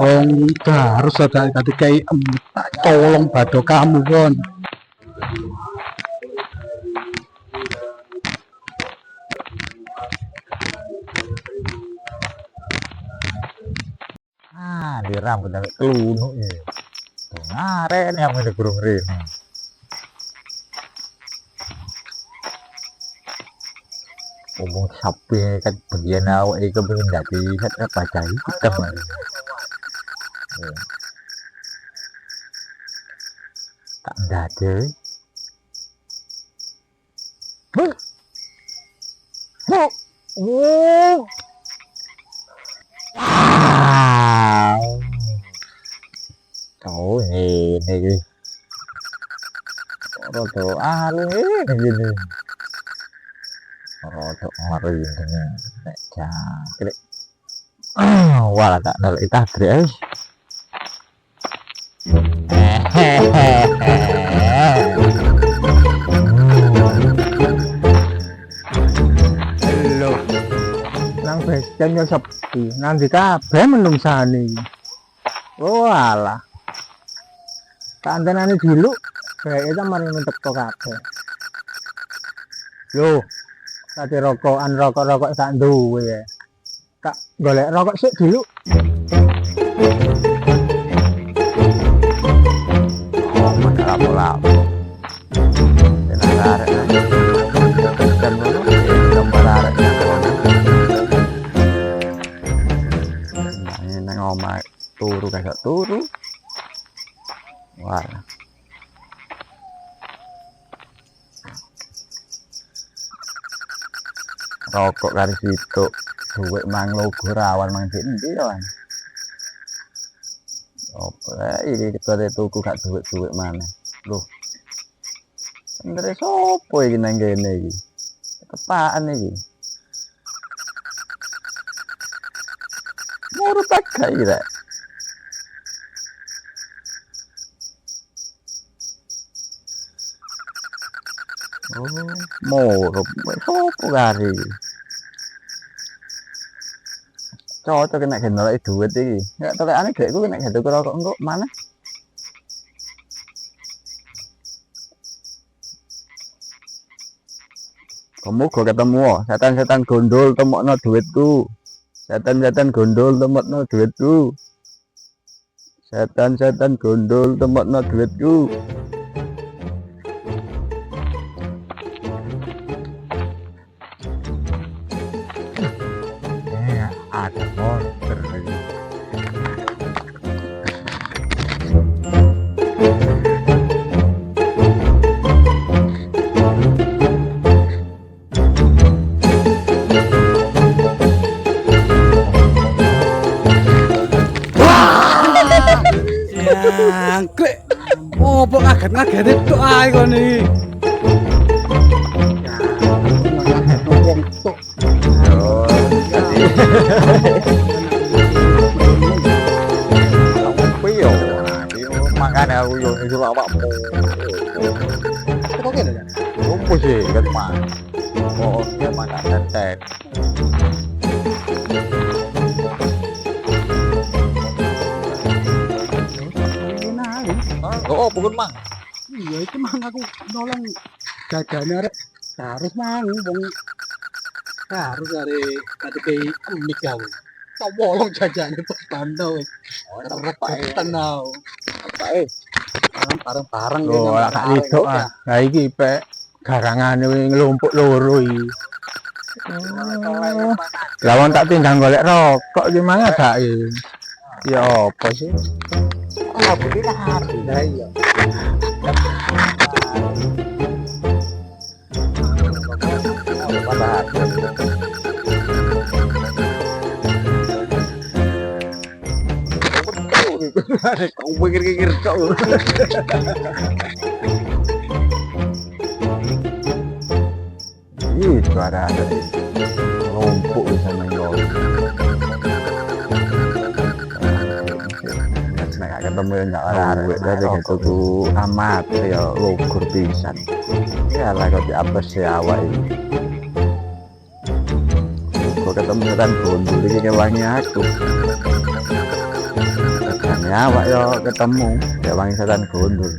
Oh, harus ada tadi kayak tolong bado kamu kon. Di rambut sampai kelunuk ya. Ngaren yang ini burung rene. Ngomong sapi kan bagian awak itu pengen nggak bisa apa kita mah. Tak ada. Oh. Oh ini rodo ini gini rodo ngeri ini nek jangkrik wala tak nol itah dres Halo nang besen yo sepi nanti kabeh menungsani walah kandanane dulu kayak itu mari mentek to kabeh yo tadi rokokan rokok sak duwe ya tak golek rokok sik dulu oh mana lapo tenan arek jam dulu gambar arek nang omah turu kayak turu wah rokok kari situ duit mang logo rawan mang endi kan opo iki kita tuku gak duit mana lho ndere sopo iki nang kene iki kepaan iki murut tak kira oh murut sopo kari cocok kena gendolek duit iki nek tolekane gekku kena tuku rokok engko mana kamu kok ketemu setan-setan gondol temokno duitku setan-setan gondol temokno duitku setan-setan gondol temokno duitku ada monster lagi jangkrik opo ngaget itu ae kon iki makanya aku yang itu awakmu kok kene ya rumpu sih kan mah oh dia makan tenten oh bukan mang iya itu mang aku nolong jajane arek harus mang wong harus arek kateke unik ya wong tak wolong jajane pantau tenau baik bareng-bareng oh gak lidok ah nah iki pek garangane nglumpuk loro iki lawan tak tindang golek rokok gimana gak ya apa sih ah budi lah hati lah iya kau pikir-pikir kau itu ada numpuk di sana yang nek ketemu nggak ada dari itu amat ya lugur pisan ya lah kok apa sih awak ini kok ketemu kan bondol iki kewangi aku Ya, Pak yo ketemu ya Bang Setan Gundul.